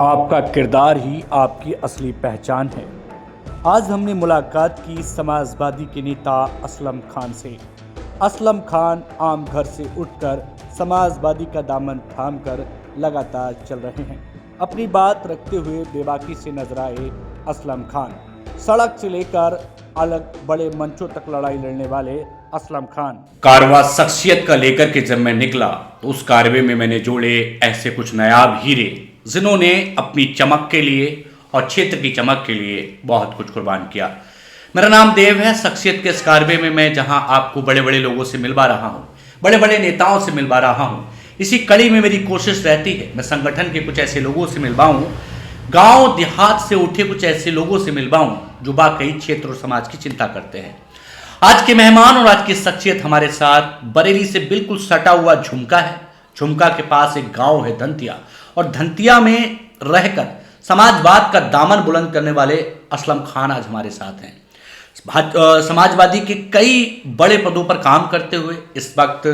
आपका किरदार ही आपकी असली पहचान है। आज हमने मुलाकात की समाजवादी के नेता असलम खान से। असलम खान आम घर से उठकर समाजवादी का दामन थामकर लगातार चल रहे हैं। अपनी बात रखते हुए बेबाकी से नजर आए असलम खान। सड़क से लेकर अलग बड़े मंचों तक लड़ाई लड़ने वाले असलम खान। कारवा शख्सियत का लेकर के जब मैं निकला तो उस कारवे में मैंने जोड़े ऐसे कुछ नायाब हीरे जिन्होंने अपनी चमक के लिए और क्षेत्र की चमक के लिए बहुत कुछ कुर्बान किया। मेरा नाम देव है। शख्सियत के इस कारवे में मैं जहां आपको बड़े बड़े लोगों से मिलवा रहा हूं, बड़े बड़े नेताओं से मिलवा रहा हूं, इसी कड़ी में मेरी कोशिश रहती है मैं संगठन के कुछ ऐसे लोगों से मिलवाऊं, गांव देहात से उठे कुछ ऐसे लोगों से मिलवाऊं जो वाकई क्षेत्र और समाज की चिंता करते हैं। आज के मेहमान और आज की शख्सियत हमारे साथ बरेली से बिल्कुल सटा हुआ झुमका है। झुमका के पास एक गांव है धंतिया, और धंतिया में रहकर समाजवाद का दामन बुलंद करने वाले असलम खान आज हमारे साथ हैं। समाजवादी के कई बड़े पदों पर काम करते हुए इस वक्त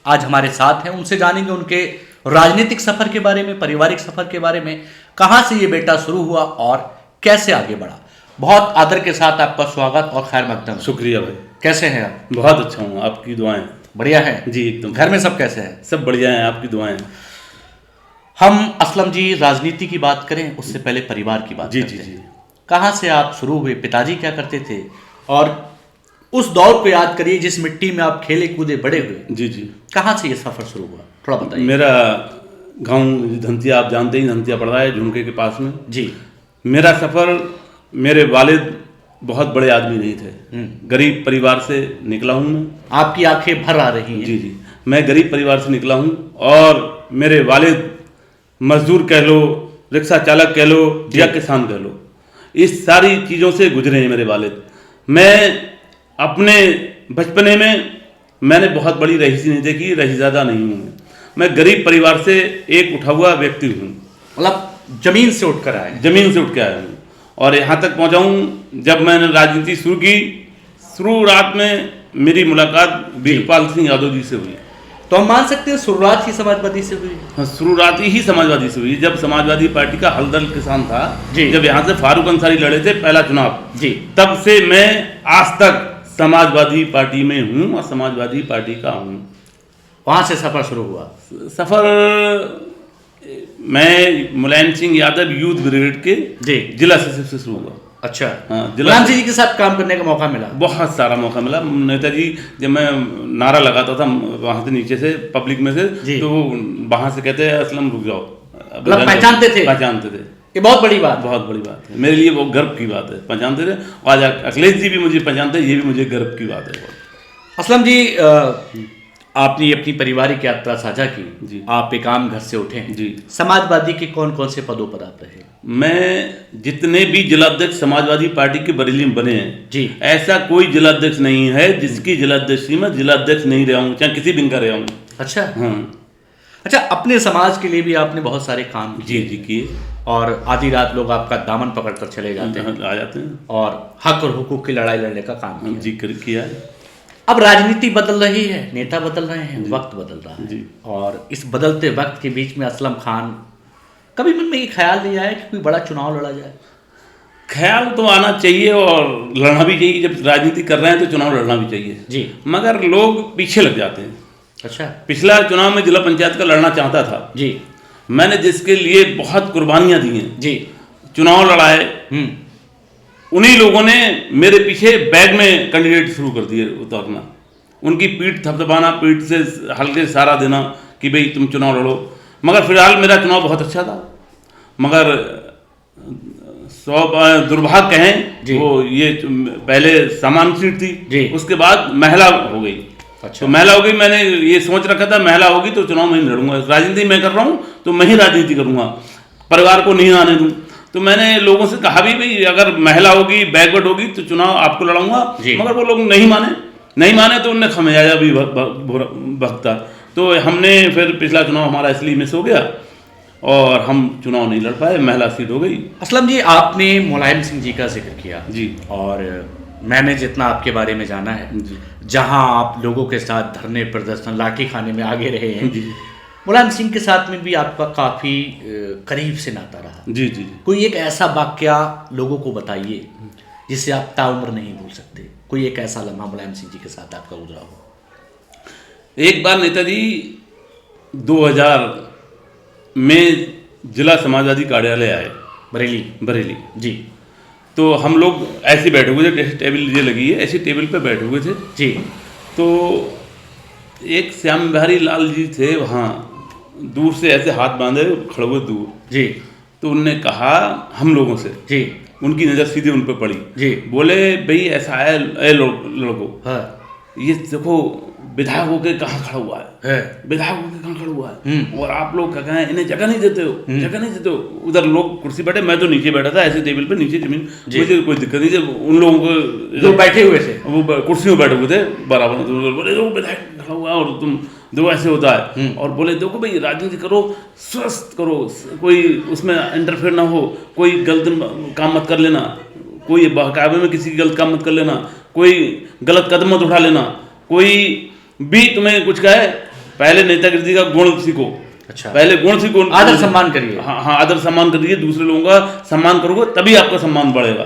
आज हमारे साथ हैं। उनसे जानेंगे उनके राजनीतिक सफर के बारे में, पारिवारिक सफर के बारे में, कहां से ये बेटा शुरू हुआ और कैसे आगे बढ़ा। बहुत आदर के साथ आपका स्वागत और खैर मकदम। शुक्रिया भाई। कैसे हैं आप? बहुत अच्छा हूँ, आपकी दुआएं। बढ़िया है जी एकदम। घर में सब कैसे हैं? सब बढ़िया हैं, आपकी दुआएं। हम असलम जी राजनीति की बात करें उससे पहले परिवार की बात जी करते जी जी। हैं। कहाँ से आप शुरू हुए, पिताजी क्या करते थे, और उस दौर को याद करिए जिस मिट्टी में आप खेले कूदे बड़े हुए। जी जी। कहाँ से ये सफर शुरू हुआ, थोड़ा बताइए। मेरा गांव धंतिया, आप जानते ही धंतिया पड़ रहा है झुमके के पास में। जी। मेरा सफ़र, मेरे वालिद बहुत बड़े आदमी नहीं थे, गरीब परिवार से निकला हूँ मैं। आपकी आंखें भर आ रही हैं। जी जी। मैं गरीब परिवार से निकला हूँ और मेरे वालिद मजदूर कह लो, रिक्शा चालक कह लो या किसान कह लो, इस सारी चीज़ों से गुजरे हैं मेरे वालिद। मैं अपने बचपने में मैंने बहुत बड़ी रईसी नहीं देखी, रईसज़ादा नहीं हूँ मैं गरीब परिवार से एक उठा हुआ व्यक्ति हूँ। मतलब जमीन से उठकर आए? जमीन से उठ के आया हूँ और यहाँ तक पहुँचा हूँ। जब मैंने राजनीति शुरू की, शुरुआत में मेरी मुलाकात वीरपाल सिंह यादव जी से हुई। तो हम मान सकते हैं शुरुआत ही समाजवादी से हुई? हाँ, शुरुआत ही समाजवादी से हुई। जब समाजवादी पार्टी का हलदल किसान था जी, जब यहाँ से फारूक अंसारी लड़े थे पहला चुनाव जी, तब से मैं आज तक समाजवादी पार्टी में हूँ और समाजवादी पार्टी का हूँ। वहाँ से सफर शुरू हुआ? सफर मैं मुलायम सिंह यादव यूथ ब्रिगेड के जी जिला सचिव से शुरू हुआ। अच्छा। हाँ, मुलायम जी के साथ काम करने का मौका मिला? बहुत सारा मौका मिला। नेताजी जब मैं नारा लगाता था वहाँ से नीचे से पब्लिक में से, तो वहाँ से कहते हैं असलम रुक जाओ। मतलब पहचानते थे? पहचानते थे। ये बहुत बड़ी बात, बहुत बड़ी बात है मेरे लिए, वो गर्व की बात है। पहचानते थे। आज अखिलेश जी भी मुझे पहचानते हैं, ये भी मुझे गर्व की बात है। असलम जी, आपने अपनी पारिवारिक यात्रा साझा की जी। आप एक आम घर से उठे हैं जी। समाजवादी के कौन कौन से पदों पर आप रहे? मैं जितने भी जिलाध्यक्ष समाजवादी पार्टी के बरेली में बने हैं जी, ऐसा कोई जिलाध्यक्ष नहीं है जिसकी जिलाध्यक्षी में जिलाध्यक्ष नहीं रहा हूँ, चाहे किसी दिन का रहा हूँ। अच्छा। हाँ। अच्छा, अपने समाज के लिए भी आपने बहुत सारे काम जी जी किए। और आधी रात लोग आपका दामन पकड़ कर चले जाते हैं, आ जाते हैं, और हक और हुकूक की लड़ाई लड़ने का काम किया। जी किया। अब राजनीति बदल रही है, नेता बदल रहे हैं, वक्त बदल रहा है जी। और इस बदलते वक्त के बीच में असलम खान, कभी मन में ये ख्याल नहीं आया कि कोई बड़ा चुनाव लड़ा जाए? ख्याल तो आना चाहिए और लड़ना भी चाहिए। जब राजनीति कर रहे हैं तो चुनाव लड़ना भी चाहिए जी, मगर लोग पीछे लग जाते हैं। अच्छा। पिछला चुनाव में जिला पंचायत का लड़ना चाहता था जी, मैंने जिसके लिए बहुत कुर्बानियां दी हैं जी, चुनाव लड़ाए, उन्हीं लोगों ने मेरे पीछे बैग में कैंडिडेट शुरू कर दिए उतारना, उनकी पीठ थपथपाना, पीठ से हल्के सहारा देना कि भाई तुम चुनाव लड़ो। मगर फिलहाल मेरा चुनाव बहुत अच्छा था, मगर दुर्भाग्य कहें वो ये पहले सामान्य सीट थी, उसके बाद महिला हो गई। अच्छा। तो महिला हो गई, मैंने ये सोच रखा था महिला होगी तो चुनाव में ही लड़ूंगा, राजनीति मैं कर रहा हूँ तो मैं ही राजनीति करूँगा, परिवार को नहीं आने दूँ। तो मैंने लोगों से कहा भी भाई अगर महिला होगी, बैकवर्ड होगी तो चुनाव आपको लड़ाऊंगा, मगर वो लोग नहीं माने तो उनने खमियाजा भी भुगता। तो हमने फिर पिछला चुनाव हमारा इसलिए मिस हो गया और हम चुनाव नहीं लड़ पाए, महिला सीट हो गई। असलम जी, आपने मुलायम सिंह जी का जिक्र किया जी, और मैंने जितना आपके बारे में जाना है, जहां आप लोगों के साथ धरने प्रदर्शन लाठी खाने में आगे रहे हैं, मुलायम सिंह के साथ में भी आपका काफ़ी करीब से नाता रहा। जी जी जी। कोई एक ऐसा वाक्या लोगों को बताइए जिसे आप ताउम्र नहीं भूल सकते, कोई एक ऐसा लम्हा मुलायम सिंह जी के साथ आपका गुजरा हो। एक बार नेताजी 2000 में जिला समाजवादी कार्यालय आए बरेली जी। तो हम लोग ऐसे बैठे हुए थे, जैसे टेबल ये लगी है ऐसी टेबल पे बैठे हुए थे जी। तो एक श्याम बिहारी लाल जी थे वहाँ, दूर से ऐसे हाथ बांधे खड़े हुए दूर जी। तो उनने कहा हम लोगों से, जी। उनकी नज़र सीधे उन पर पड़ी जी। बोले भाई ऐसा है लड़को, हाँ। ये देखो विधायक होके कहाँ खड़ा हुआ है, है। विधायक होके कहाँ खड़ा हुआ है, और आप लोग क्या कहें इन्हें जगह नहीं देते हो, जगह नहीं देते हो। उधर लोग कुर्सी बैठे, मैं तो नीचे बैठा था ऐसे टेबल पे नीचे जमीन, मुझे कोई दिक्कत नहीं। जब उन लोगों को जो बैठे हुए थे वो कुर्सियों में बैठे हुए थे बराबर, तो बोले देखो विधायक खड़ा हुआ है और तुम देखो ऐसे होता है, और बोले देखो भाई राजनीति करो, स्वस्थ करो, कोई उसमें इंटरफेयर ना हो, कोई गलत काम मत कर लेना, कोई बहकावे में किसी की गलत काम मत कर लेना, कोई गलत कदम मत उठा लेना, कोई भी तुम्हें कुछ कहे पहले नेतागिरी का गुण सीखो। अच्छा। पहले गुण सीखो, आदर सम्मान करिए। हाँ हाँ, आदर सम्मान करिए, दूसरे लोगों का सम्मान करोगे तभी आपका सम्मान बढ़ेगा।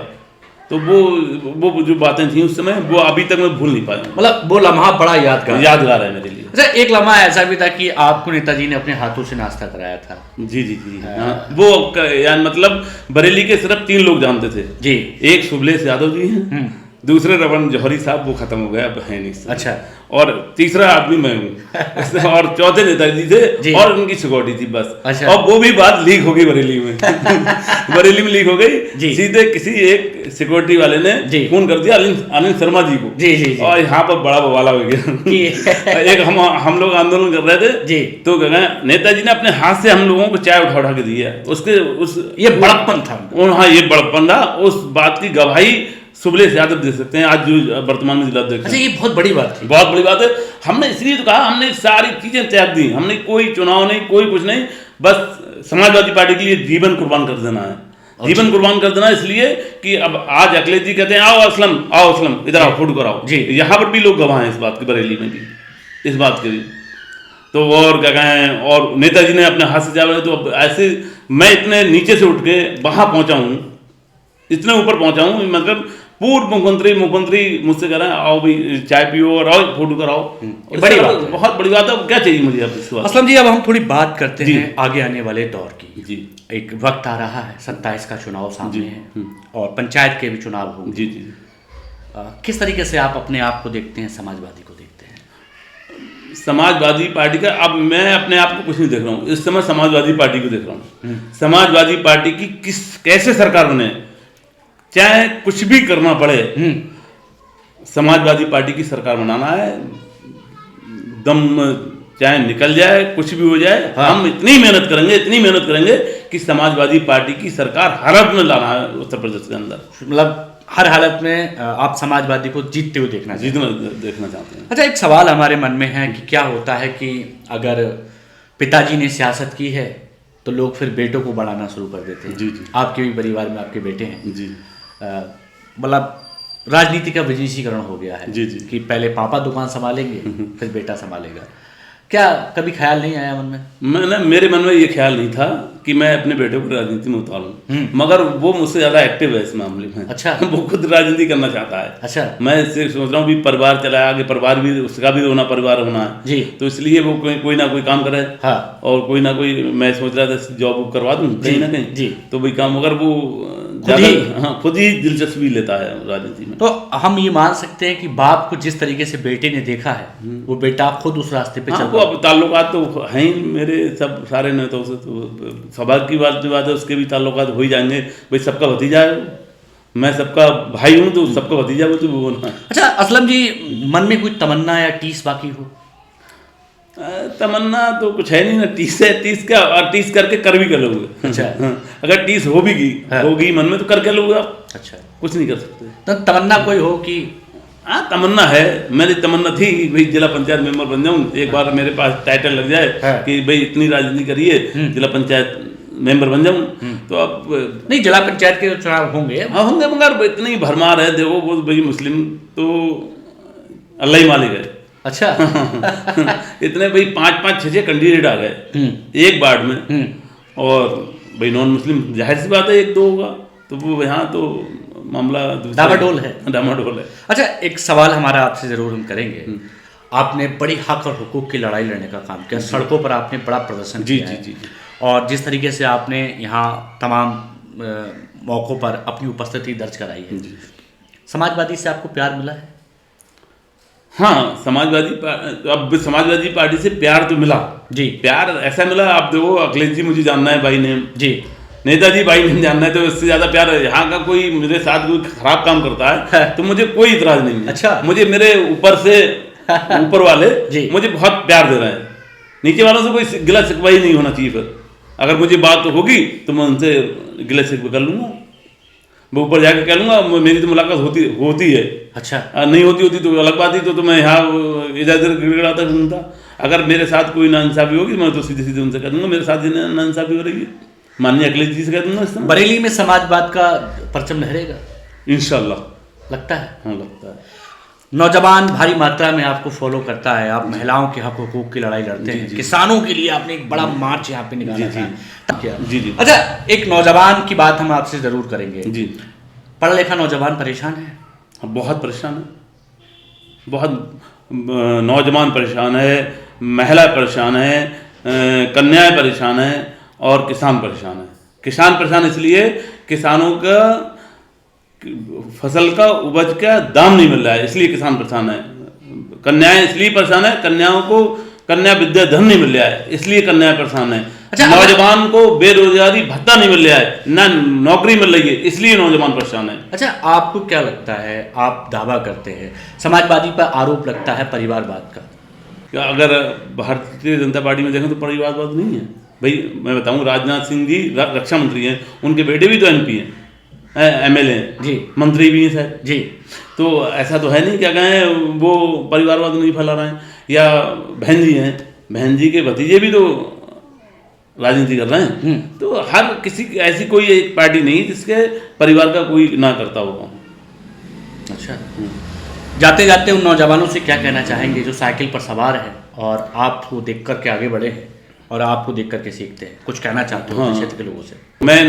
तो वो जो बातें थी उस समय, वो अभी तक मैं भूल नहीं पाया। मतलब वो लम्हा बड़ा यादगार है मेरे लिए। अच्छा, एक लम्हा ऐसा भी था कि आपको नेताजी ने अपने हाथों से नाश्ता कराया था। जी जी जी। हाँ, वो यार मतलब बरेली के सिर्फ 3 लोग जानते थे जी। एक शुभलेश यादव जी हैं, दूसरे रमन जौहरी साहब, वो खत्म हो गया, अब है नहीं। अच्छा। और तीसरा आदमी मैं हूँ और चौथे नेताजी थे और उनकी सिक्योरिटी थी बस। अच्छा। और वो भी बात लीक हो गई बरेली में बरेली में लीक हो गई, सीधे किसी एक सिक्योरिटी वाले ने फोन कर दिया अनिल शर्मा जी को। जी जी जी। और यहाँ पर बड़ा बवाला हो गया एक हम लोग आंदोलन कर रहे थे जी, तो नेताजी ने अपने हाथ से हम लोगों को चाय उठा के दी है। उसके ये बड़प्पन था। हाँ, ये बड़प्पन था। उस बात की गवाही शुभलेश यादव दे सकते हैं, आज जो वर्तमान में जिला अध्यक्ष। अच्छा, ये बहुत बड़ी बात थी। बहुत बड़ी बात है। हमने इसलिए तो कहा, हमने सारी चीजें त्याग दी, हमने कोई चुनाव नहीं, कोई कुछ नहीं, बस समाजवादी पार्टी के लिए जीवन कुर्बान कर देना है। जीवन कुर्बान कर देना इसलिए कि अब आज अखिलेश जी कहते हैं आओ असलम इधर आओ, फोटो कराओ जी। यहाँ पर भी लोग गवाह हैं इस बात की, बरेली में भी इस बात के भी। तो और क्या कहें, और नेताजी ने अपने हाथ से जाए, तो ऐसे मैं इतने नीचे से उठ के वहां पहुंचा हूँ, इतने ऊपर पहुंचा हूँ, मतलब पूर्व मुख्यमंत्री मुझसे कह रहे हैं आओ भाई चाय पियो और आओ फोटो कराओ। बड़ी बात, बहुत बड़ी बात है। क्या चाहिए मुझे अब इस बात? असलम जी, अब हम थोड़ी बात करते हैं आगे आने वाले दौर की। जी। एक वक्त आ रहा है, 27 का चुनाव सामने है और पंचायत के भी चुनाव होंगे। जी जी। किस तरीके से आप अपने आप को देखते हैं, समाजवादी को देखते हैं? समाजवादी पार्टी का, अब मैं अपने आप को कुछ नहीं देख रहा हूँ इस समय, समाजवादी पार्टी को देख रहा हूँ। समाजवादी पार्टी की कैसे सरकार बने, चाहे कुछ भी करना पड़े, समाजवादी पार्टी की सरकार बनाना है। दम चाहे निकल जाए, कुछ भी हो जाए, हम इतनी मेहनत करेंगे कि समाजवादी पार्टी की सरकार हर हालत में लाना है उत्तर प्रदेश के अंदर। मतलब हर हालत में आप समाजवादी को जीतते हुए देखना चाहते हैं। अच्छा, एक सवाल हमारे मन में है कि क्या होता है कि अगर पिताजी ने सियासत की है तो लोग फिर बेटों को बढ़ाना शुरू कर देते हैं। जी जी। आपके भी परिवार में आपके बेटे हैं जी। मतलब राजनीति का बिजनेसीकरण हो गया है। जी जी। कि पहले पापा दुकान संभालेंगे फिर बेटा संभालेगा। क्या कभी ख्याल नहीं आया मन में? मेरे मन में ये ख्याल नहीं था कि मैं अपने बेटे को राजनीति में उतारूं, मगर वो मुझसे ज्यादा एक्टिव है इस मामले में। अच्छा। वो खुद राजनीति करना चाहता है। अच्छा। मैं इससे सोच रहा हूँ भी परिवार चलाया, आगे परिवार भी उसका भी होना, परिवार होना है जी, तो इसलिए वो कोई ना कोई काम करे। हाँ। और कोई ना कोई, मैं सोच रहा था जॉब करवा दूं कहीं ना कहीं जी, तो भाई काम, मगर वो खुद ही दिलचस्पी लेता है राजनीति में। तो हम ये मान सकते हैं कि बाप को जिस तरीके से बेटे ने देखा है, वो बेटा खुद उस रास्ते पे चल रहा है। अब ताल्लुकात तो हैं ही मेरे सब सारे नेताओं से, तो सौभाग्य की बात है, उसके भी ताल्लुकात हो ही जाएंगे। भाई सबका भतीजा है, मैं सबका भाई हूँ, तो सबका भतीजा वो तो वो ना। अच्छा असलम जी, मन में कोई तमन्ना या टीस बाकी हो? तमन्ना तो कुछ है नहीं ना, टीस है, टीस क्या, और टीस करके कर भी कर लोगे। अच्छा। अगर टीस हो भी होगी मन में तो करके लोगे आप। अच्छा। कुछ नहीं कर सकते। तो तमन्ना कोई हो कि? हाँ, तमन्ना है, मेरी तमन्ना थी भाई जिला पंचायत मेंबर बन जाऊं, एक बार मेरे पास टाइटल लग जाए कि भाई इतनी राजनीति करिए, जिला पंचायत मेंबर बन जाऊं। तो अब नहीं, जिला पंचायत के चुनाव होंगे। हाँ होंगे, मगर इतनी भरमार है, देखो वो भाई मुस्लिम तो अल्लाह ही मालिक है। अच्छा। इतने भाई 5-5, 6-6 कैंडिडेट आ गए एक वार्ड में, और भाई नॉन मुस्लिम जाहिर सी बात है 1-2 होगा, तो वो यहाँ तो मामला डामाडोल है। डामाडोल है। अच्छा, एक सवाल हमारा आपसे ज़रूर हम करेंगे। आपने बड़ी हक और हुकूक की लड़ाई लड़ने का काम किया, सड़कों पर आपने बड़ा प्रदर्शन किया है। जी। और जिस तरीके से आपने यहाँ तमाम मौक़ों पर अपनी उपस्थिति दर्ज कराई है, समाजवादी से आपको प्यार मिला है? हाँ, समाजवादी पार्टी से प्यार तो मिला जी। प्यार ऐसा मिला, आप देखो अखिलेश जी मुझे जानना है भाई नेम जी, नेताजी भाई नेम जानना है, तो इससे ज़्यादा प्यार है। यहाँ का कोई मेरे साथ कोई खराब काम करता है तो मुझे कोई इतराज नहीं है। अच्छा। मुझे मेरे ऊपर से ऊपर वाले जी। मुझे बहुत प्यार दे रहे हैं, नीचे वालों से कोई गिला शिकवा ही नहीं होना चाहिए। फिर अगर मुझे बात होगी तो मैं उनसे गिला शिकवा कर लूँगा, मैं ऊपर जाके कह लूँगा मेरी तो मुलाकात होती है। अच्छा। नहीं होती तो अलग बात ही, तो मैं यहाँ इधर उधर गिड़गिड़ाता घूमता। अगर मेरे साथ कोई नाइंसाफ़ी होगी मैं तो सीधे सीधे उनसे कह दूँगा मेरे साथ ही नाइंसाफ़ी हो रही है, माननीय अखिलेश जी से कह दूँगा इस तरह। बरेली में समाजवाद का परचम लहरेगा इंशाल्लाह। लगता है? हाँ, लगता है। नौजवान भारी मात्रा में आपको फॉलो करता है, आप महिलाओं के हक हुकूक की लड़ाई लड़ते हैं, किसानों के लिए आपने एक बड़ा मार्च यहाँ पे निकाला था। जी। अच्छा, एक नौजवान की बात हम आपसे ज़रूर करेंगे। जी। पढ़ा लिखा नौजवान परेशान है? बहुत परेशान है, बहुत नौजवान परेशान है, महिला परेशान है, कन्याएं परेशान है और किसान परेशान है। किसान परेशान इसलिए किसानों का फसल का उपज का दाम नहीं मिल रहा है, इसलिए किसान परेशान है। कन्याएं इसलिए परेशान है, कन्याओं को कन्या विद्या धन नहीं मिल रहा है, इसलिए कन्याएं परेशान है। अच्छा, नौजवान को बेरोजगारी भत्ता नहीं मिल रहा है, ना नौकरी मिल रही है, इसलिए नौजवान परेशान है। अच्छा, आपको क्या लगता है, आप दावा करते हैं, समाजवादी पर आरोप लगता है परिवारवाद का, क्या अगर भारतीय जनता पार्टी में देखें तो परिवारवाद नहीं है भाई। मैं बताऊं, राजनाथ सिंह जी रक्षा मंत्री हैं, उनके बेटे भी तो MP हैं, MLA हैं जी, मंत्री भी हैं शायद जी। तो ऐसा तो है नहीं क्या कहें वो परिवारवाद नहीं फैला रहे हैं। या बहन जी हैं, बहन जी के भतीजे भी तो राजनीति कर रहे हैं। तो हर किसी ऐसी कोई एक पार्टी नहीं जिसके परिवार का कोई ना करता हो। अच्छा, जाते जाते उन नौजवानों से क्या कहना चाहेंगे जो साइकिल पर सवार हैं और आपको देख कर के आगे बढ़े हैं और आपको देख कर के सीखते हैं, कुछ कहना चाहते हो क्षेत्र के लोगों से? मैं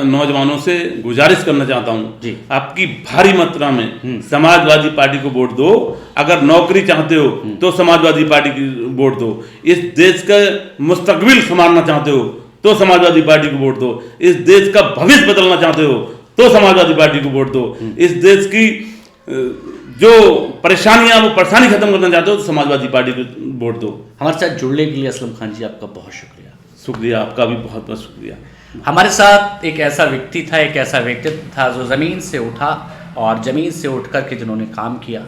नौजवानों से गुजारिश करना चाहता हूँ जी, आपकी भारी मात्रा में समाजवादी पार्टी को वोट दो। अगर नौकरी चाहते हो तो समाजवादी पार्टी की वोट दो। इस देश का मुस्तकबिल संभालना चाहते हो तो समाजवादी पार्टी को वोट दो। इस देश का भविष्य बदलना चाहते हो तो समाजवादी पार्टी को वोट दो। इस देश की जो परेशानियां वो परेशानी खत्म करना चाहते हो तो समाजवादी पार्टी को वोट दो। हमारे साथ जुड़ने के लिए असलम खान जी आपका बहुत शुक्रिया। शुक्रिया, आपका भी बहुत बहुत शुक्रिया। हमारे साथ एक ऐसा व्यक्ति था, एक ऐसा व्यक्तित्व था जो ज़मीन से उठा और ज़मीन से उठ कर के जिन्होंने काम किया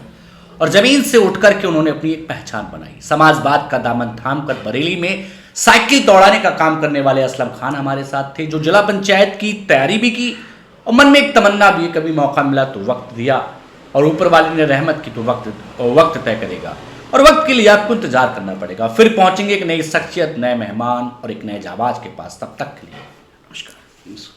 और ज़मीन से उठ कर के उन्होंने अपनी एक पहचान बनाई। समाजवाद का दामन थाम कर बरेली में साइकिल दौड़ाने का काम करने वाले असलम खान हमारे साथ थे, जो जिला पंचायत की तैयारी भी की और मन में एक तमन्ना भी, कभी मौका मिला तो वक्त दिया और ऊपर वाले ने रहमत की तो वक्त तय करेगा और वक्त के लिए आपको इंतजार करना पड़ेगा। फिर पहुंचेंगे एक नई शख्सियत, नए मेहमान और एक नए जाबाज के पास। तब तक के लिए नमस्कार।